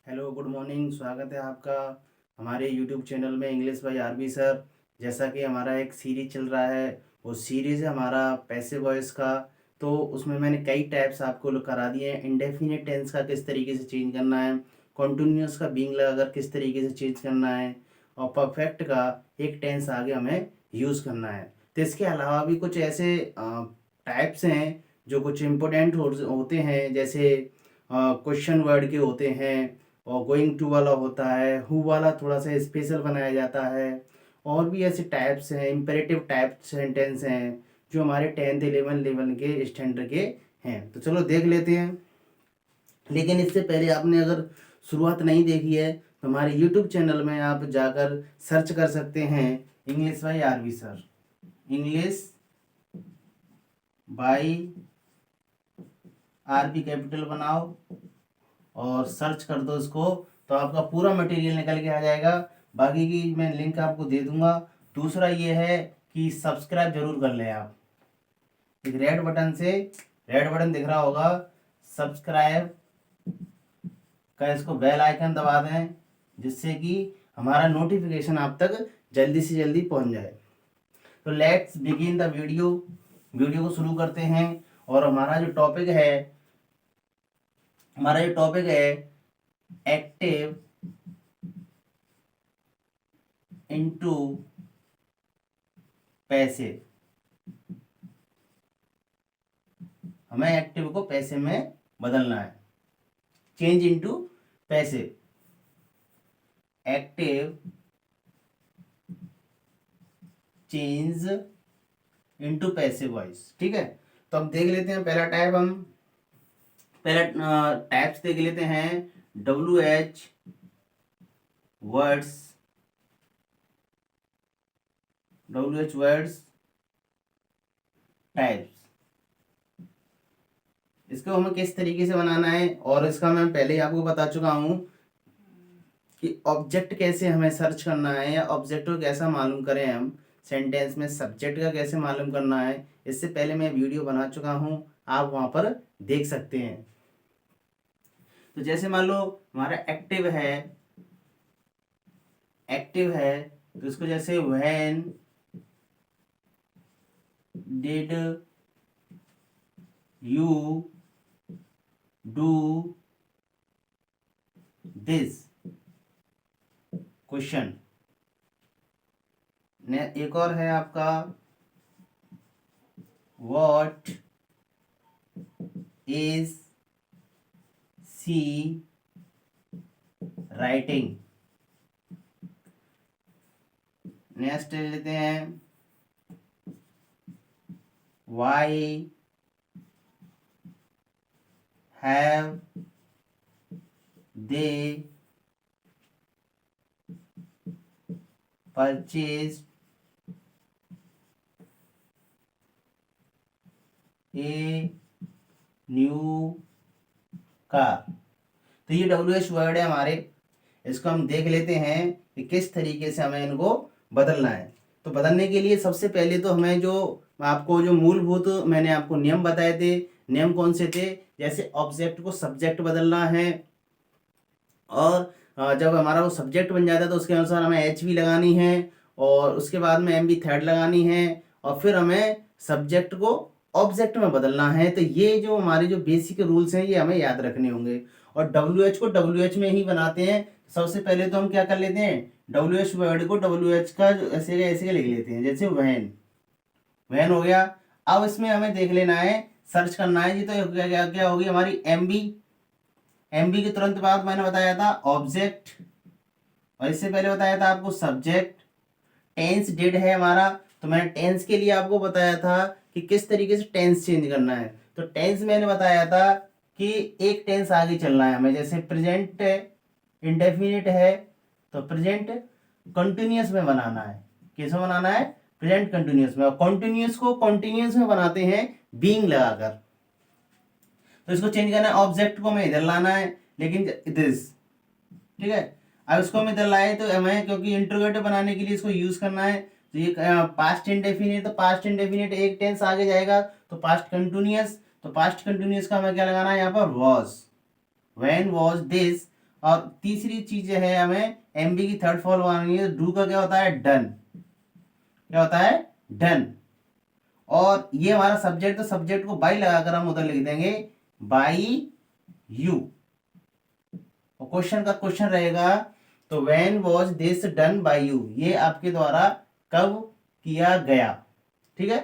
Hello, good morning. स्वागत है आपका हमारे यूट्यूब चैनल में इंग्लिश बाय आरबी सर। जैसा कि हमारा एक सीरीज चल रहा है, वो सीरीज़ है हमारा पैसिव वॉइस का। तो उसमें मैंने कई टाइप्स आपको करा दिए हैं। इंडेफिनिट टेंस का किस तरीके से चेंज करना है, कॉन्टिन्यूस का बीइंग लगाकर किस तरीके से चेंज करना है, और परफेक्ट का एक टेंस आगे हमें यूज़ करना है। तो इसके अलावा भी कुछ ऐसे टाइप्स हैं जो कुछ इम्पोर्टेंट होते हैं, जैसे क्वेश्चन वर्ड के होते हैं, और गोइंग टू वाला होता है, हु वाला थोड़ा सा स्पेशल बनाया जाता है। और भी ऐसे टाइप्स हैं, इम्पेरेटिव टाइप सेंटेंस हैं जो हमारे 10th 11 लेवल के स्टैंडर्ड के हैं। तो चलो देख लेते हैं। लेकिन इससे पहले आपने अगर शुरुआत नहीं देखी है तो हमारे यूट्यूब चैनल में आप जाकर सर्च कर सकते हैं English by RB sir. English by RB capital बनाओ और सर्च कर दो इसको, तो आपका पूरा मटेरियल निकल के आ जाएगा। बाकी की मैं लिंक आपको दे दूंगा। दूसरा ये है कि सब्सक्राइब जरूर कर लें आप। एक रेड बटन दिख रहा होगा, सब्सक्राइब का, इसको बेल आइकन दबा दें, जिससे कि हमारा नोटिफिकेशन आप तक जल्दी से जल्दी पहुंच जाए। तो लेट्स बिगिन द वीडियो को शुरू करते हैं। और हमारा जो टॉपिक है एक्टिव इनटू पैसे। हमें एक्टिव को पैसे में बदलना है। चेंज इनटू पैसे, active change into passive voice. ठीक है, तो हम देख लेते हैं पहला टाइप्स देख लेते हैं। WH words, types. इसको हमें किस तरीके से बनाना है, और इसका मैं पहले ही आपको बता चुका हूं कि ऑब्जेक्ट कैसे हमें सर्च करना है, या ऑब्जेक्ट को कैसा मालूम करें हम सेंटेंस में, सब्जेक्ट का कैसे मालूम करना है। इससे पहले मैं वीडियो बना चुका हूं, आप वहां पर देख सकते हैं। तो जैसे मान लो हमारा एक्टिव है, तो इसको जैसे when did you do this question. एक और है आपका what is she writing. Next ले लेते हैं why have they purchase a new car. तो ये WH वर्ड है हमारे। इसको हम देख लेते हैं कि किस तरीके से हमें इनको बदलना है। तो बदलने के लिए सबसे पहले तो हमें जो मूलभूत मैंने आपको नियम बताए थे, नियम कौन से थे, जैसे ऑब्जेक्ट को सब्जेक्ट बदलना है, और जब हमारा वो सब्जेक्ट बन जाता है तो उसके अनुसार हमें एच भी लगानी है, और उसके बाद में एम भी थर्ड लगानी है, और फिर हमें सब्जेक्ट को ऑब्जेक्ट में बदलना है। तो ये जो हमारे जो बेसिक रूल्स हैं ये हमें याद रखने होंगे। और WH को WH में ही बनाते हैं। सबसे पहले तो हम क्या कर लेते हैं, WH वर्ड को WH का ऐसे ऐसे लिख लेते हैं, जैसे वैन। वैन हो गया। अब इसमें हमें देख लेना है, सर्च करना है जी। तो क्या क्या क्या होगी हमारी MB के तुरंत बाद मैंने बताया था ऑब्जेक्ट, और इससे पहले बताया था आपको सब्जेक्ट। टेंस डिड है हमारा, तो मैंने टेंस के लिए आपको बताया था कि किस तरीके से टेंस चेंज करना है। तो टेंस मैंने बताया था कि एक टेंस आगे चलना है हमें, जैसे प्रेजेंट इंडेफिनिट है तो प्रेजेंट कंटिन्यूअस में बनाना है। किसमें बनाना है, प्रेजेंट कंटिन्यूअस में। और कॉन्टिन्यूअस को कॉन्टिन्यूअस में बनाते हैं बीइंग लगाकर। तो इसको चेंज करना है, ऑब्जेक्ट को हमें इधर लाना है, लेकिन दिस, ठीक है। अब इसको हमें इधर लाए तो हमें, क्योंकि इंट्रोगेटिव बनाने के लिए इसको यूज करना है, तो ये पास्ट इंडेफिनिट, तो पास्ट इंडेफिनिट एक टेंस आगे जाएगा तो पास्ट कंटिन्यूअस। तो पास्ट कंटिन्यूअस का हमें क्या लगाना है यहाँ पर, वॉज। व्हेन वॉज दिस, और तीसरी चीज है, हमें एमबी की थर्ड फॉर्म बनानी है। डू का क्या होता है? डन। क्या होता है? डन। और ये हमारा सब्जेक्ट, तो सब्जेक्ट को बाई लगाकर हम उधर लिख देंगे बाई यू। और क्वेश्चन का क्वेश्चन रहेगा, तो when was this done by you, ये आपके द्वारा कब किया गया। ठीक है,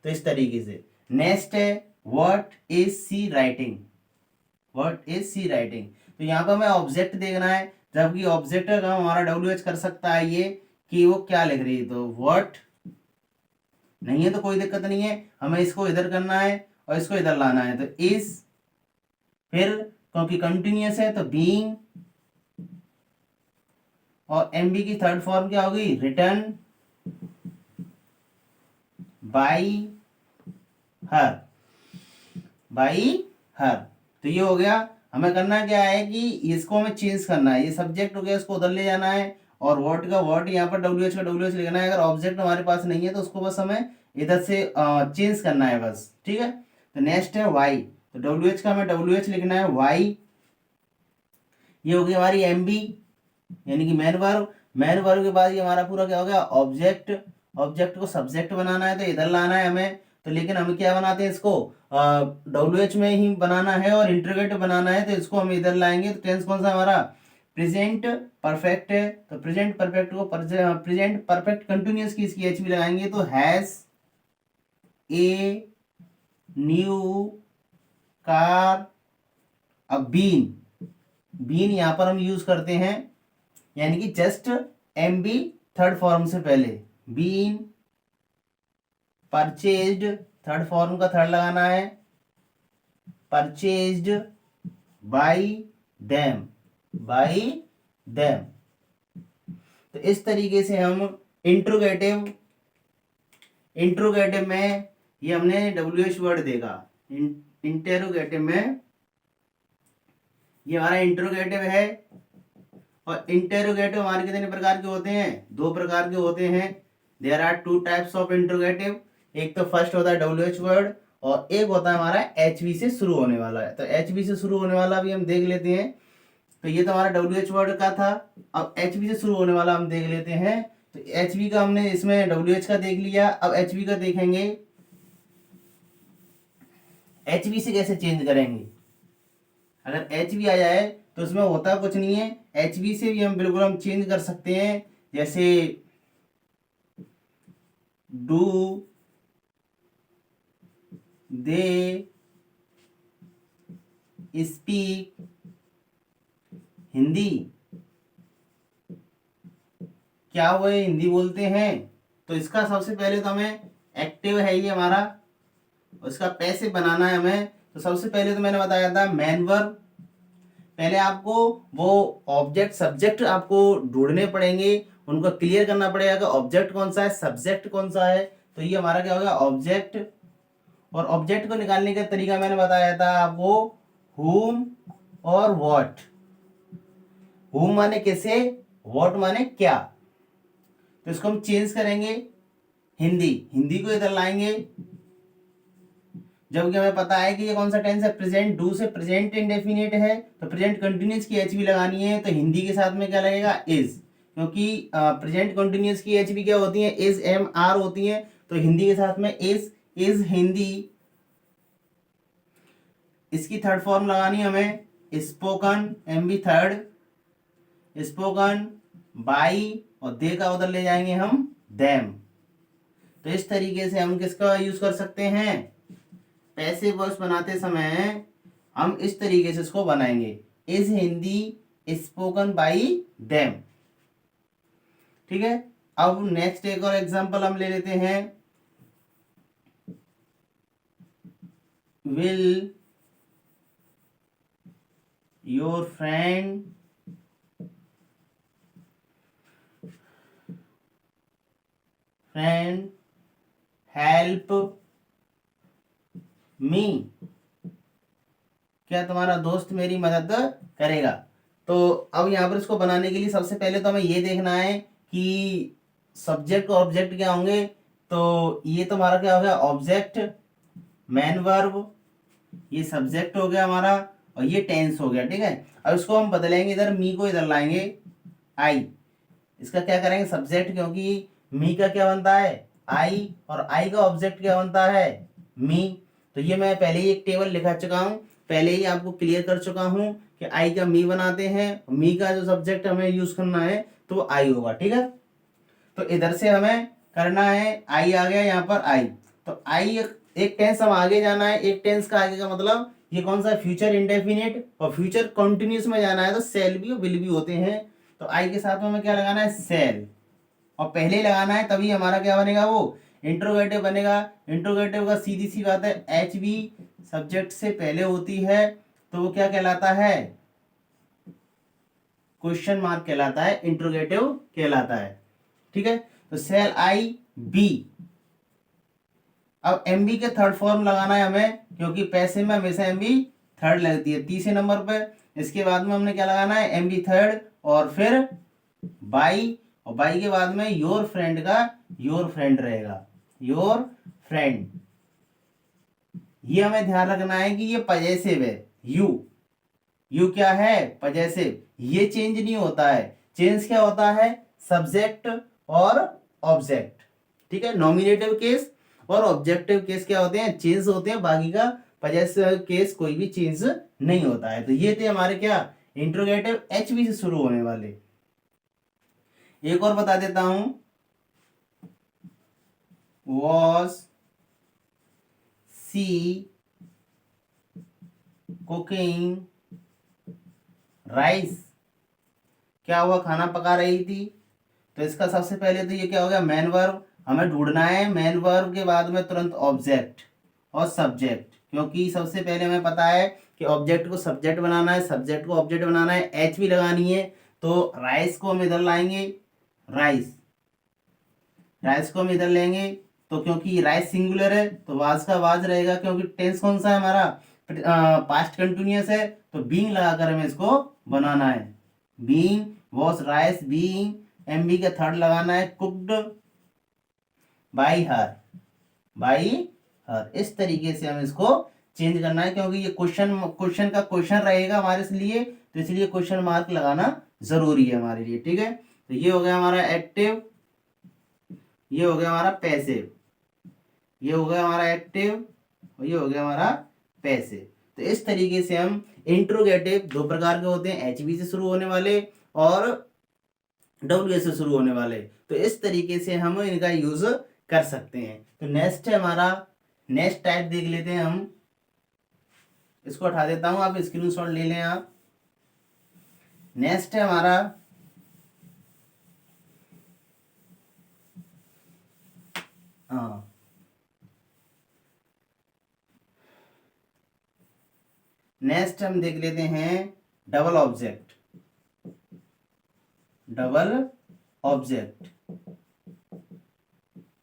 तो इस तरीके से। नेक्स्ट है what is she writing. What is she writing, तो यहाँ पर हमें ऑब्जेक्ट देखना है, जबकि ऑब्जेक्ट का काम हमारा डब्ल्यू कर सकता है ये कि वो क्या लिख रही है। तो व्हाट नहीं है तो कोई दिक्कत नहीं है, हमें इसको इधर करना है और इसको इधर लाना है। तो इज, फिर क्योंकि कंटिन्यूअस है तो बीइंग, और एमबी की थर्ड फॉर्म क्या होगी? Written by her. By her, तो ये हो गया। हमें करना क्या है कि इसको हमें चेंज करना है, ये सब्जेक्ट हो गया, इसको उधर ले जाना है, और वर्ड का वर्ड यहाँ पर डब्ल्यू एच का डब्ल्यू एच लिखना है। अगर ऑब्जेक्ट हमारे पास नहीं है तो उसको बस हमें इधर से चेंज करना है बस। ठीक है, तो नेक्स्ट है वाई, तो डब्ल्यू एच का हमें डब्ल्यू एच लिखना है वाई। ये होगी हमारी एमबी यानी कि मैन वर्ब। मैन वर्ब के बाद ये हमारा पूरा क्या हो गया? ऑब्जेक्ट। ऑब्जेक्ट को सब्जेक्ट बनाना है तो इधर लाना है हमें, तो लेकिन हम क्या बनाते हैं इसको डब्ल्यू एच में ही बनाना है और इंटरोगेटिव बनाना है, तो इसको हम इधर लाएंगे। तो टेंस कौन सा हमारा? प्रेजेंट परफेक्ट है, तो प्रेजेंट परफेक्ट को प्रेजेंट परफेक्ट कंटिन्यूअस की इसकी एच भी लगाएंगे, तो हैज ए न्यू कार। अब बीन, बीन यहां पर हम यूज करते हैं, यानी कि जस्ट एमबी थर्ड फॉर्म से पहले बीन परचेज्ड, थर्ड फॉर्म का थर्ड लगाना है, purchased by them. By them, तो इस तरीके से हम इंट्रोगेटिव, इंट्रोगेटिव में ये हमने डब्ल्यू एच वर्ड देखा। इंटेरोगेटिव में ये हमारा इंट्रोगेटिव है। और इंटेरोगेटिव हमारे कितने प्रकार के होते हैं? दो प्रकार के होते हैं। There are two types of interrogative. एक तो फर्स्ट होता है डब्ल्यू एच वर्ड, और एक होता है हमारा एच वी से शुरू होने वाला है। तो एच वी से शुरू होने वाला भी हम देख लेते हैं। तो ये तो हमारा डब्ल्यू एच वर्ड का था। अब एच वी से शुरू होने वाला हम देख लेते हैं। तो एच वी का हमने इसमें डब्ल्यू एच का देख लिया, अब एच वी का देखेंगे। एच वी से कैसे चेंज करेंगे? अगर एच वी आ जाए तो उसमें होता कुछ नहीं है, एच वी से भी हम बिल्कुल हम चेंज कर सकते हैं। जैसे डू, दे स्पीक हिंदी, क्या वो हिंदी बोलते हैं। तो इसका सबसे पहले तो हमें एक्टिव है ये हमारा, उसका पैसिव बनाना है हमें। तो सबसे पहले तो मैंने बताया था मैन वर्ब। पहले आपको वो ऑब्जेक्ट सब्जेक्ट आपको ढूंढने पड़ेंगे, उनको क्लियर करना पड़ेगा कि ऑब्जेक्ट कौन सा है, सब्जेक्ट कौन सा है। तो ये हमारा क्या होगा? ऑब्जेक्ट। और ऑब्जेक्ट को निकालने का तरीका मैंने बताया था आपको, हुम और व्हाट। हुम माने किसे, व्हाट माने क्या। तो इसको हम चेंज करेंगे, हिंदी, हिंदी को इधर लाएंगे। जबकि हमें पता है कि ये कौन सा टेंस है? प्रेजेंट। डू से प्रेजेंट इंडेफिनिट है, तो प्रेजेंट कंटिन्यूअस की एच भी लगानी है, तो हिंदी के साथ में क्या लगेगा? इज। क्योंकि प्रेजेंट कंटिन्यूअस की एच भी क्या होती है? इज एम आर होती है, तो हिंदी के साथ में इज। इज हिंदी। इसकी थर्ड फॉर्म लगानी हमें, spoken, M B third, spoken by, और दे का उधर ले जाएंगे हम देम। तो इस तरीके से हम किसका यूज कर सकते हैं? पैसिव वॉइस बनाते समय हम इस तरीके से इसको बनाएंगे, is Hindi spoken by them. ठीक है, अब नेक्स्ट एक और एग्जांपल हम ले लेते हैं। Will your friend help me, क्या तुम्हारा दोस्त मेरी मदद करेगा। तो अब यहाँ पर इसको बनाने के लिए सबसे पहले तो हमें ये देखना है कि सब्जेक्ट और ऑब्जेक्ट क्या होंगे। तो ये तो हमारा क्या हो गया? ऑब्जेक्ट। मैन वर्ब, ये सब्जेक्ट हो गया हमारा, और ये टेंस हो गया, ठीक है। अब इसको हम बदलेंगे, इधर मी को इधर लाएंगे आई, इसका क्या करेंगे सब्जेक्ट, क्योंकि मी का क्या बनता है आई, और आई का ऑब्जेक्ट क्या बनता है मी। तो ये मैं पहले ही एक टेबल लिखा चुका हूँ, पहले ही आपको क्लियर कर चुका हूँ कि आई का मी बनाते हैं, मी का जो सब्जेक्ट हमें यूज करना है तो वो आई होगा, ठीक है। तो इधर से हमें करना है, आई आ गया यहाँ पर आई, तो आई एक टेंस हम आगे जाना है, एक टेंस का आगे का मतलब ये कौन सा फ्यूचर इंडेफिनिट, और फ्यूचर कंटिन्यूस में जाना है तो सेल भी और विल भी होते हैं। तो आई के साथ में हमें क्या लगाना है सेल, और पहले ही लगाना है तभी हमारा क्या बनेगा वो इंट्रोगेटिव बनेगा। इंट्रोगेटिव का सीधी सी बात है एच बी सब्जेक्ट से पहले होती है तो वो क्या कहलाता है क्वेश्चन मार्क कहलाता है, इंट्रोगेटिव कहलाता है, ठीक है। तो सेल आई बी, अब एम बी के थर्ड फॉर्म लगाना है हमें, क्योंकि पैसे में हमेशा एम बी थर्ड लगती है तीसरे नंबर पे। इसके बाद में हमने क्या लगाना है एम बी थर्ड, और फिर बाई, और बाई के बाद में योर फ्रेंड का योर फ्रेंड रहेगा, योर फ्रेंड। ये हमें ध्यान रखना है कि ये पजेसिव है, यू क्या है पजेसिव, ये चेंज नहीं होता है। चेंज क्या होता है सब्जेक्ट और ऑब्जेक्ट, ठीक है। नॉमिनेटिव केस और ऑब्जेक्टिव केस क्या होते हैं चेंज होते हैं, बाकी का पजेसिव केस कोई भी चेंज नहीं होता है। तो ये थे हमारे क्या इंट्रोगेटिव एच बी से शुरू होने वाले। एक और बता देता हूं, वॉज सी कुकिंग राइस, क्या हुआ खाना पका रही थी। तो इसका सबसे पहले तो ये क्या हो गया मेन वर्ब, हमें ढूंढना है मेन वर्ब के बाद में तुरंत ऑब्जेक्ट और सब्जेक्ट, क्योंकि सबसे पहले हमें पता है कि ऑब्जेक्ट को सब्जेक्ट बनाना है, सब्जेक्ट को ऑब्जेक्ट बनाना है, एच भी लगानी है। तो राइस को हम इधर लाएंगे, राइस, राइस को हम इधर लेंगे, तो क्योंकि राइस सिंगुलर है तो वाज का वाज रहेगा, क्योंकि टेंस कौन सा है हमारा पास्ट कंटिन्यूअस है, तो बीइंग लगाकर हमें इसको बनाना है। Being was rice being, MB का थर्ड लगाना है cooked by her, by her. इस तरीके से हमें इसको चेंज करना है, क्योंकि ये क्वेश्चन का क्वेश्चन रहेगा हमारे लिए, तो इसलिए क्वेश्चन मार्क लगाना जरूरी है हमारे लिए, ठीक है। तो ये हो गया हमारा एक्टिव, ये हो गया हमारा पैसिव, ये हो गया हमारा एक्टिव, और ये हो गया हमारा पैसिव। तो इस तरीके से हम इंट्रोगेटिव दो प्रकार के होते हैं, एच बी से शुरू होने वाले और डब्ल्यू से शुरू होने वाले। तो इस तरीके से हम इनका यूज कर सकते हैं। तो नेक्स्ट है हमारा, नेक्स्ट टाइप देख लेते हैं हम, इसको हटा देता हूं, आप स्क्रीनशॉट ले लें आप। नेक्स्ट है हमारा नेक्स्ट हम देख लेते हैं double object, double object.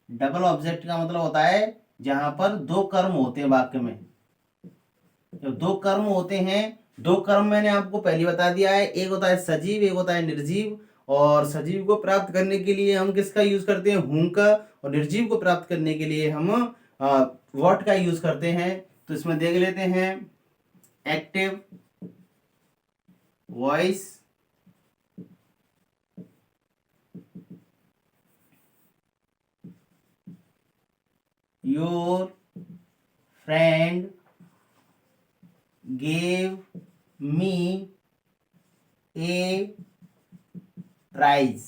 Double object का मतलब होता है जहां पर दो कर्म होते हैं वाक्य में। जब दो कर्म होते हैं, दो कर्म मैंने आपको पहले बता दिया है, एक होता है सजीव, एक होता है निर्जीव। और सजीव को प्राप्त करने के लिए हम किसका यूज करते हैं हूं का, और निर्जीव को प्राप्त करने के लिए हम व्हाट का यूज करते हैं। तो इसमें देख लेते हैं active voice, your friend gave me a prize,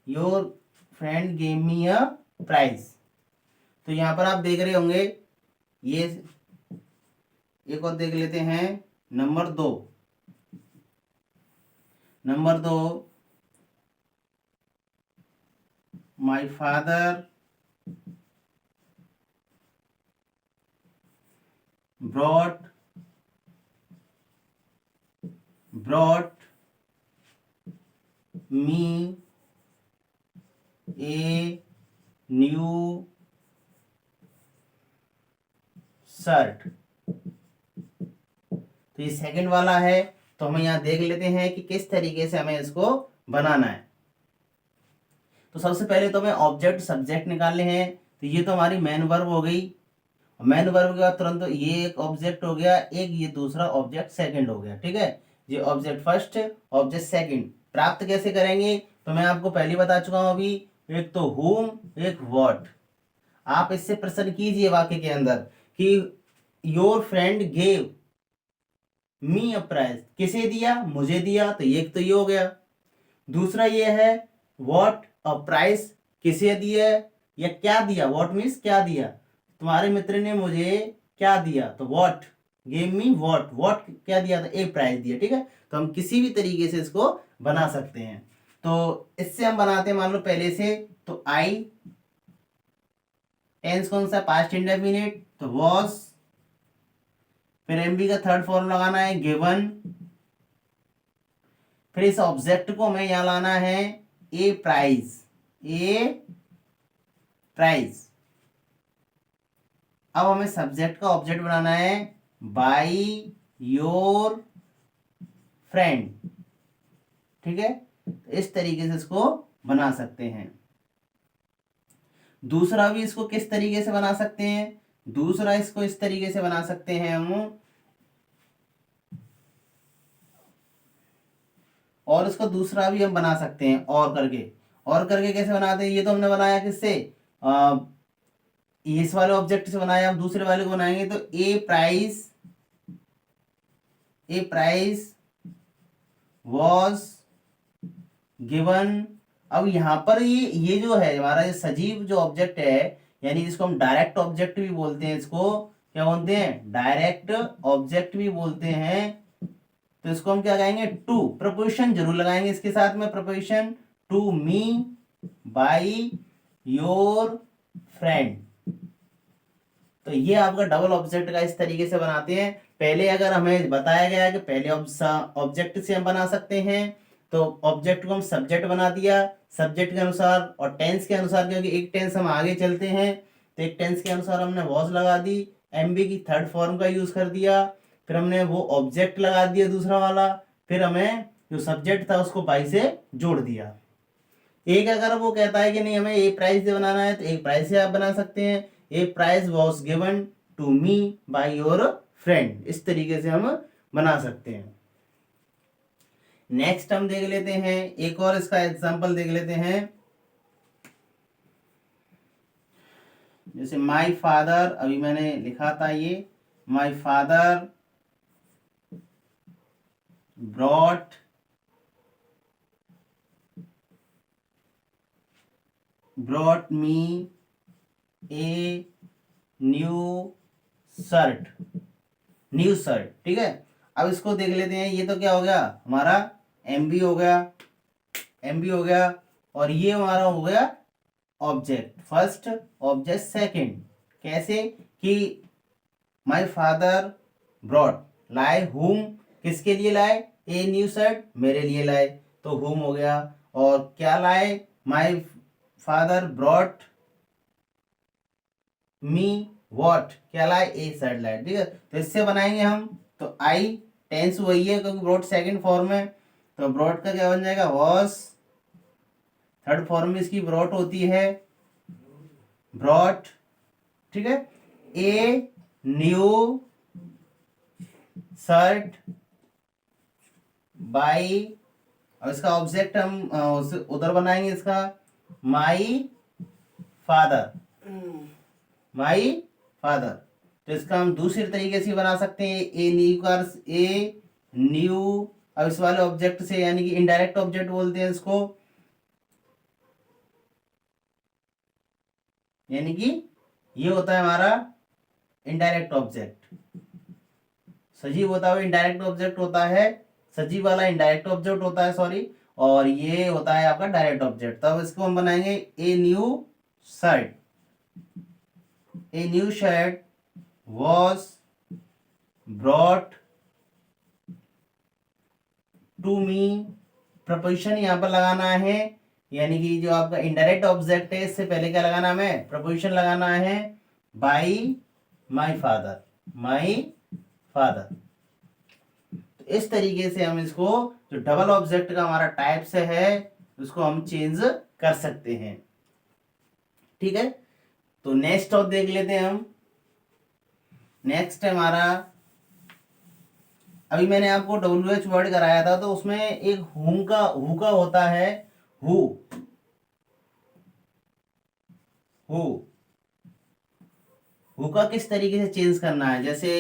your friend gave me a prize। तो यहां पर आप देख रहे होंगे, ये एक और देख लेते हैं नंबर दो, नंबर दो my father brought me a new shirt. तो ये सेकंड वाला है, तो हम यहाँ देख लेते हैं कि किस तरीके से हमें इसको बनाना है। तो सबसे पहले तो हमें ऑब्जेक्ट सब्जेक्ट निकालने हैं, तो ये तो हमारी मेन वर्ब हो गई, मैन वर्ब के बाद तुरंत ये एक ऑब्जेक्ट हो गया, एक ये दूसरा ऑब्जेक्ट सेकंड हो गया, ठीक है। ये ऑब्जेक्ट फर्स्ट, ऑब्जेक्ट सेकंड। प्राप्त कैसे करेंगे तो मैं आपको पहले बता चुका हूं अभी, एक तो whom, एक what। आप इससे प्रश्न कीजिए वाक्य के अंदर कि your friend gave me a prize, किसे दिया, मुझे दिया, तो एक तो ये हो गया। दूसरा ये है व्हाट अ प्राइस, किसे दिया या क्या दिया, व्हाट मीन्स क्या दिया, तुम्हारे मित्र ने मुझे क्या दिया, तो what gave me what, what क्या दिया था, ए प्राइस दिया, ठीक है। तो हम किसी भी तरीके से इसको बना सकते हैं। तो इससे हम बनाते हैं, मान लो पहले से, तो आई, टेंस कौन सा, पास्ट इंडेफिनिट, तो वॉज, फिर एमबी का थर्ड फॉर्म लगाना है गिवन, फिर इस ऑब्जेक्ट को हमें यहां लाना है ए प्राइज, ए प्राइज। अब हमें सब्जेक्ट का ऑब्जेक्ट बनाना है बाई योर फ्रेंड, ठीक है। इस तरीके से इसको बना सकते हैं। दूसरा भी इसको किस तरीके से बना सकते हैं, दूसरा इसको इस तरीके से बना सकते हैं हम, और इसको दूसरा भी हम बना सकते हैं और करके कैसे बनाते हैं, ये तो हमने बनाया किससे, इस वाले ऑब्जेक्ट से बनाया, हम दूसरे वाले को बनाएंगे तो ए प्राइस वॉज गिवन। अब यहां पर ये जो है हमारा ये सजीव जो ऑब्जेक्ट है, यानी जिसको हम डायरेक्ट ऑब्जेक्ट भी बोलते हैं, इसको क्या बोलते हैं, डायरेक्ट ऑब्जेक्ट भी बोलते हैं। तो इसको हम क्या कहेंगे, टू, प्रपोजिशन जरूर लगाएंगे इसके साथ में, preposition to me by your friend. तो ये आपका डबल ऑब्जेक्ट का इस तरीके से बनाते हैं। पहले अगर हमें बताया गया है कि पहले ऑब्जेक्ट से हम बना सकते हैं, तो ऑब्जेक्ट को हम सब्जेक्ट बना दिया, सब्जेक्ट के अनुसार और टेंस के अनुसार, क्योंकि एक टेंस हम आगे चलते हैं तो एक टेंस के अनुसार हमने वॉज लगा दी, एमबी की थर्ड फॉर्म का यूज कर दिया, फिर हमने वो ऑब्जेक्ट लगा दिया दूसरा वाला, फिर हमें जो सब्जेक्ट था उसको बाई से जोड़ दिया। एक अगर वो कहता है कि नहीं हमें ए प्राइस से बनाना है, तो एक प्राइस से आप बना सकते हैं, a price was given to me by your friend, इस तरीके से हम बना सकते हैं। नेक्स्ट हम देख लेते हैं, एक और इसका एग्जांपल देख लेते हैं। जैसे माय फादर, अभी मैंने लिखा था ये, my father brought me A new shirt, ठीक है। अब इसको देख लेते हैं, ये तो क्या हो गया हमारा एमबी हो गया, और ये हमारा हो गया ऑब्जेक्ट फर्स्ट, ऑब्जेक्ट सेकंड। कैसे कि माय फादर ब्रॉट, लाए हुम, किसके लिए लाए, ए न्यू शर्ट, मेरे लिए लाए, तो हुम हो गया। और क्या लाए, my father brought me what, क्या लाए, ए शर्ट लाए, ठीक है। तो इससे बनाएंगे हम, तो आई, टेंस वही है क्योंकि ब्रॉट सेकंड फॉर्म है, तो ब्रॉट का क्या बन जाएगा, वॉज, थर्ड फॉर्म में इसकी ब्रॉट होती है ब्रॉट, ठीक है। ए न्यू शर्ट बाई, और इसका ऑब्जेक्ट हम उधर बनाएंगे इसका, माई फादर, तो इसका हम दूसरे तरीके से बना सकते हैं, ए न्यू, अब इस वाले ऑब्जेक्ट से, यानी कि इनडायरेक्ट ऑब्जेक्ट बोलते हैं इसको, यानी कि ये होता है हमारा इनडायरेक्ट ऑब्जेक्ट, सजीव होता है इनडायरेक्ट ऑब्जेक्ट होता है, सजीव वाला इनडायरेक्ट ऑब्जेक्ट होता है, सॉरी, और ये होता है आपका डायरेक्ट ऑब्जेक्ट। तब इसको हम बनाएंगे a new shirt was brought to me, preposition यहाँ पर लगाना है, यानी कि जो आपका इनडायरेक्ट ऑब्जेक्ट है इससे पहले क्या लगाना है, प्रपोजिशन लगाना है बाई माय फादर। तो इस तरीके से हम इसको, जो डबल ऑब्जेक्ट का हमारा टाइप से है उसको हम चेंज कर सकते हैं, ठीक है। तो नेक्स्ट और देख लेते हैं हम, नेक्स्ट है हमारा, अभी मैंने आपको WH वर्ड कराया था तो उसमें एक हु का होता है, हु हु हु का किस तरीके से चेंज करना है, जैसे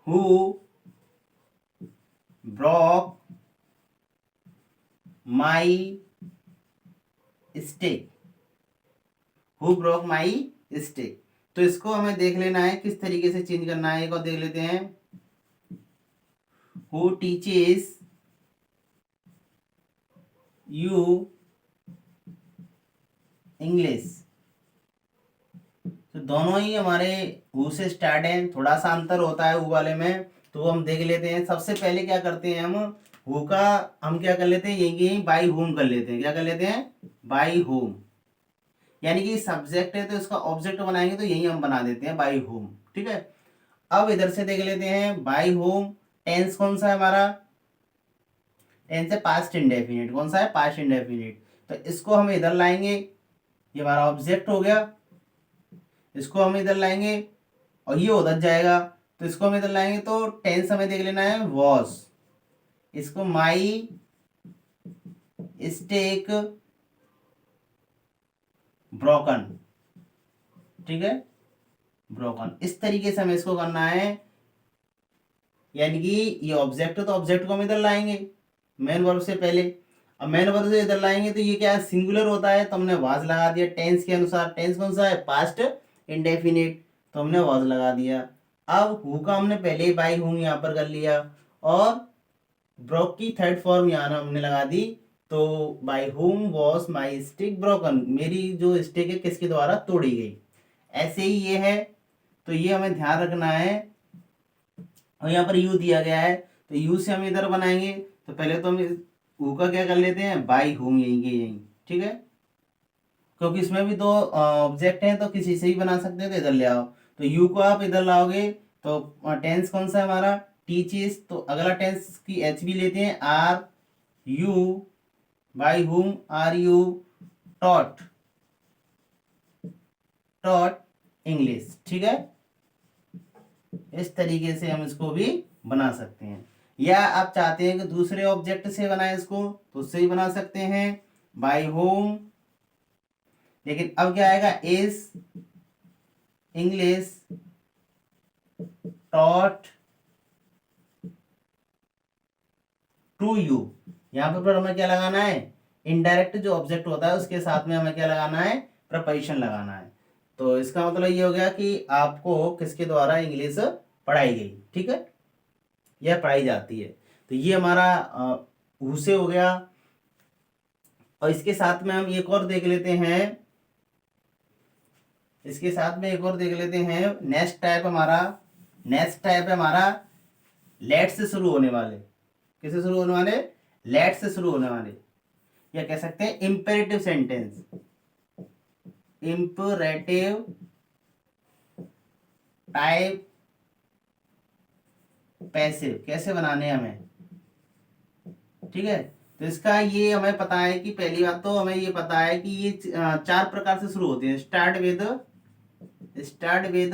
who broke my stick, who broke my stick. तो इसको हमें देख लेना है किस तरीके से चेंज करना है, एक और देख लेते हैं। Who teaches you English. तो दोनों ही हमारे हु से स्टार्ट है, थोड़ा सा अंतर होता है हु वाले में, तो वो हम देख लेते हैं। सबसे पहले क्या करते हैं, हु का हम क्या कर लेते हैं, यही बाई होम कर लेते हैं। क्या कर लेते हैं, बाई होम, यानी कि सब्जेक्ट है तो इसका ऑब्जेक्ट बनाएंगे तो यही हम बना देते हैं बाई होम। ठीक है, अब इधर से देख लेते हैं बाई होम। टेंस कौन सा है हमारा, टेंस है पास्ट इंडेफिनिट। कौन सा है, पास्ट इंडेफिनिट। तो इसको हम इधर लाएंगे, ये हमारा ऑब्जेक्ट हो गया। इसको हम इधर लाएंगे और ये उधर जाएगा, तो इसको हम इधर लाएंगे। तो टेंस हमें देख लेना है वॉज, इसको माई स्टेक ब्रोकन। ठीक है, ब्रोकन, इस तरीके से हमें इसको करना है। यानी कि ये ऑब्जेक्ट है तो ऑब्जेक्ट को हम इधर लाएंगे मेन वर्ब से पहले। अब मेन वर्ब से इधर लाएंगे तो ये क्या है, सिंगुलर होता है, तो हमने वाज लगा दिया टेंस के अनुसार। टेंस कौन सा है, पास्ट इंडेफिनिट, तो हमने वाज लगा दिया। अब हु का हमने पहले ही बाई हूं यहाँ पर कर लिया, और ब्रोक की थर्ड फॉर्म यहाँ हमने लगा दी। तो बाई हुम वॉज माई स्टिक ब्रोकन, मेरी जो स्टिक है किसके द्वारा तोड़ी गई। ऐसे ही ये है, तो ये हमें ध्यान रखना है। और यहाँ पर यू दिया गया है, तो यू से हम इधर बनाएंगे। तो पहले तो हम यू का क्या कर लेते हैं, बाई हुम, यहीं के यहीं। ठीक है, क्योंकि इसमें भी दो ऑब्जेक्ट हैं तो किसी से ही बना सकते हैं, तो इधर ले आओ। तो यू को आप इधर लाओगे तो टेंस कौन सा है हमारा, टीचेस। तो अगला टेंस की एच भी लेते हैं, are you, by whom are you taught, taught English. ठीक है, इस तरीके से हम इसको भी बना सकते हैं, या आप चाहते हैं कि दूसरे ऑब्जेक्ट से बनाए इसको तो उससे ही बना सकते हैं, बाई होम। लेकिन अब क्या आएगा, is English taught to you. यहाँ पर हमें क्या लगाना है, इनडायरेक्ट जो ऑब्जेक्ट होता है उसके साथ में हमें क्या लगाना है, प्रपोजिशन लगाना है। तो इसका मतलब ये हो गया कि आपको किसके द्वारा इंग्लिश पढ़ाई गई। ठीक है, यह पढ़ाई जाती है। तो ये हमारा हु से हो गया। और इसके साथ में हम एक और देख लेते हैं, इसके साथ में एक और देख लेते हैं। नेक्स्ट टाइप हमारा, नेक्स्ट टाइप है हमारा लेट से शुरू होने वाले। किससे शुरू होने वाले, लेट से शुरू होने वाले, या कह सकते हैं imperative sentence. Imperative type passive कैसे बनाने हैं हमें। ठीक है, तो इसका ये हमें पता है कि पहली बात तो हमें ये पता है कि ये चार प्रकार से शुरू होते हैं। स्टार्ट विद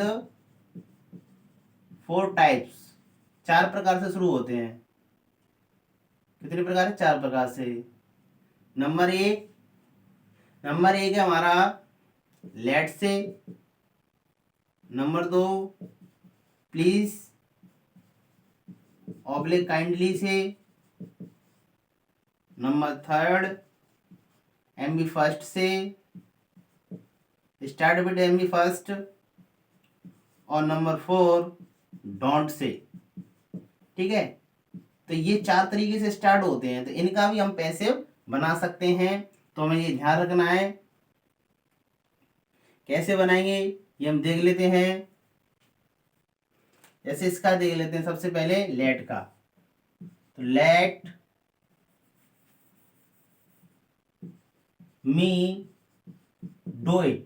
4 टाइप्स, 4 प्रकार से शुरू होते हैं। कितने प्रकार है, 4 प्रकार से। नंबर एक है हमारा लेट से। नंबर 2 प्लीज ऑब्लिक काइंडली से। नंबर 3 एम बी फर्स्ट से, start with M B first. और नंबर 4 डोंट से। ठीक है, तो ये 4 तरीके से स्टार्ट होते हैं, तो इनका भी हम पैसिव बना सकते हैं। तो हमें ये ध्यान रखना है, कैसे बनाएंगे ये हम देख लेते हैं। जैसे इसका देख लेते हैं सबसे पहले लेट का। तो लेट मी डू इट,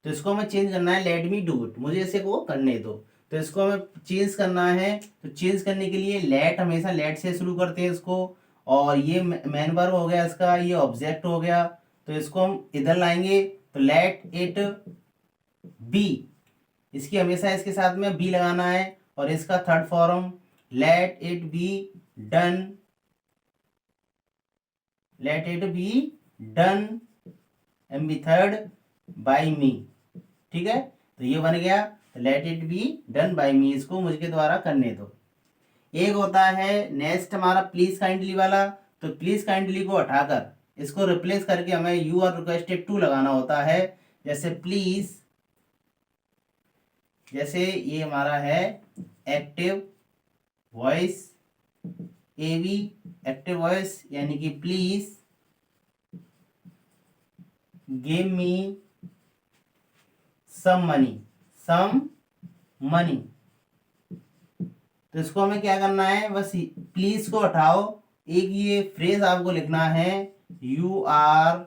तो इसको हमें चेंज करना है, लेट मी डू इट, मुझे इसे को करने दो। तो इसको हमें चेंज करना है। तो चेंज करने के लिए लेट, हमेशा लेट से शुरू करते हैं इसको, और ये मेन वर्ब हो गया इसका, ये ऑब्जेक्ट हो गया। तो इसको हम इधर लाएंगे, तो लेट इट बी, इसकी हमेशा इसके साथ में बी लगाना है। और इसका third form let it be done, let it be done MB third by me. ठीक है, तो ये बन गया let it be done by me, इसको मुझके द्वारा करने दो। एक होता है नेक्स्ट हमारा प्लीज काइंडली वाला। तो प्लीज काइंडली को हटाकर इसको रिप्लेस करके हमें यू आर रिक्वेस्टेड टू लगाना होता है। जैसे प्लीज, जैसे ये हमारा है active voice, AV active voice, यानी कि please give me some money, some money. तो इसको हमें क्या करना है, बस प्लीज को हटाओ, एक ये फ्रेज आपको लिखना है यू आर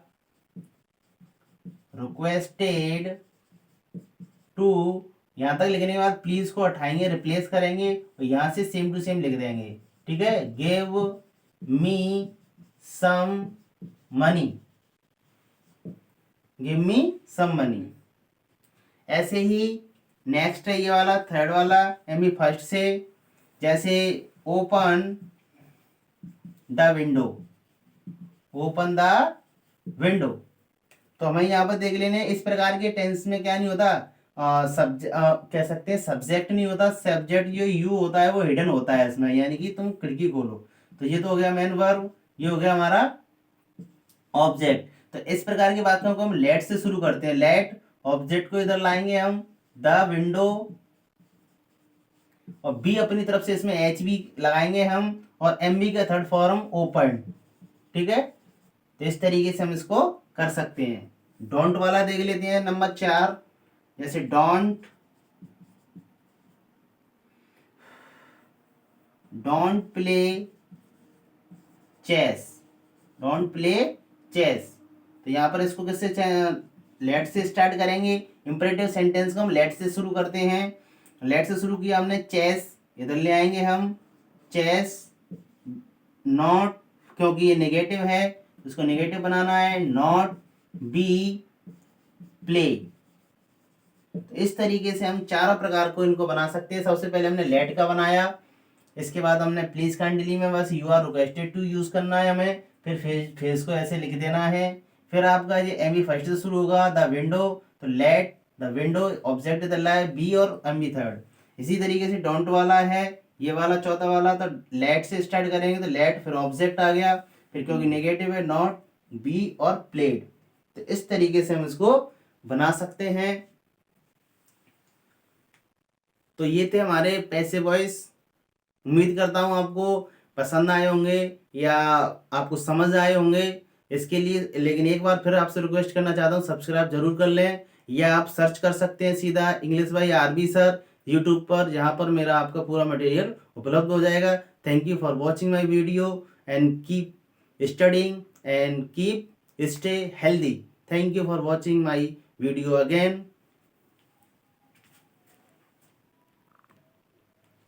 रिक्वेस्टेड टू, यहां तक लिखने के बाद प्लीज को हटाएंगे, रिप्लेस करेंगे और यहां से सेम टू सेम लिख देंगे। ठीक है, give me some money, give me some money. ऐसे ही नेक्स्ट है ये वाला थर्ड वाला एमबी फर्स्ट से। जैसे open the window, open the window. तो हमें यहाँ पर देख लेने, इस प्रकार के टेंस में क्या नहीं होता, कह सकते हैं सब्जेक्ट नहीं होता, सब्जेक्ट जो यू होता है वो हिडन होता है इसमें, यानी कि तुम खिड़की खोलो। तो ये तो हो गया मेन वर्ब, ये हो गया हमारा ऑब्जेक्ट। तो इस प्रकार की बातों को हम लेट से शुरू करते हैं। लेट ऑब्जेक्ट को इधर लाएंगे हम, द विंडो, और बी अपनी तरफ से इसमें एच बी लगाएंगे हम, और एम बी का थर्ड फॉर्म ओपन। ठीक है, तो इस तरीके से हम इसको कर सकते हैं। डोंट वाला देख लेते हैं नंबर 4। जैसे don't, don't play chess, don't play chess. तो यहाँ पर इसको किससे लेट से स्टार्ट करेंगे। इंपरेटिव सेंटेंस को हम लेट से शुरू करते हैं। लेट से शुरू किया हमने, चेस इधर ले आएंगे हम, चेस नॉट, क्योंकि ये नेगेटिव है इसको नेगेटिव बनाना है, नॉट बी प्ले। तो इस तरीके से हम चारों प्रकार को इनको बना सकते हैं। सबसे पहले हमने लेट का बनाया, इसके बाद हमने प्लीज काइंडली में बस you are requested to use करना है हमें, फिर फेस को ऐसे लिख देना है। फिर आपका ये एम बी फर्स्ट से शुरू होगा, द विंडो, तो लेट द विंडो ऑब्जेक्ट इधर है बी और एम बी थर्ड। इसी तरीके से डोंट वाला है ये वाला चौथा वाला, तो लेट से स्टार्ट करेंगे, तो लेट फिर ऑब्जेक्ट आ गया, फिर क्योंकि नेगेटिव है नॉट बी और प्लेड। तो इस तरीके से हम इसको बना सकते हैं। तो ये थे हमारे पैसिव वॉइस। उम्मीद करता हूँ आपको पसंद आए होंगे या आपको समझ आए होंगे। इसके लिए लेकिन एक बार फिर आपसे रिक्वेस्ट करना चाहता हूँ, सब्सक्राइब जरूर कर लें, या आप सर्च कर सकते हैं सीधा English by RB sir YouTube पर, जहाँ पर मेरा आपका पूरा मटेरियल उपलब्ध हो जाएगा। Thank you for watching my video and keep studying and keep stay healthy. Thank you for watching my video again.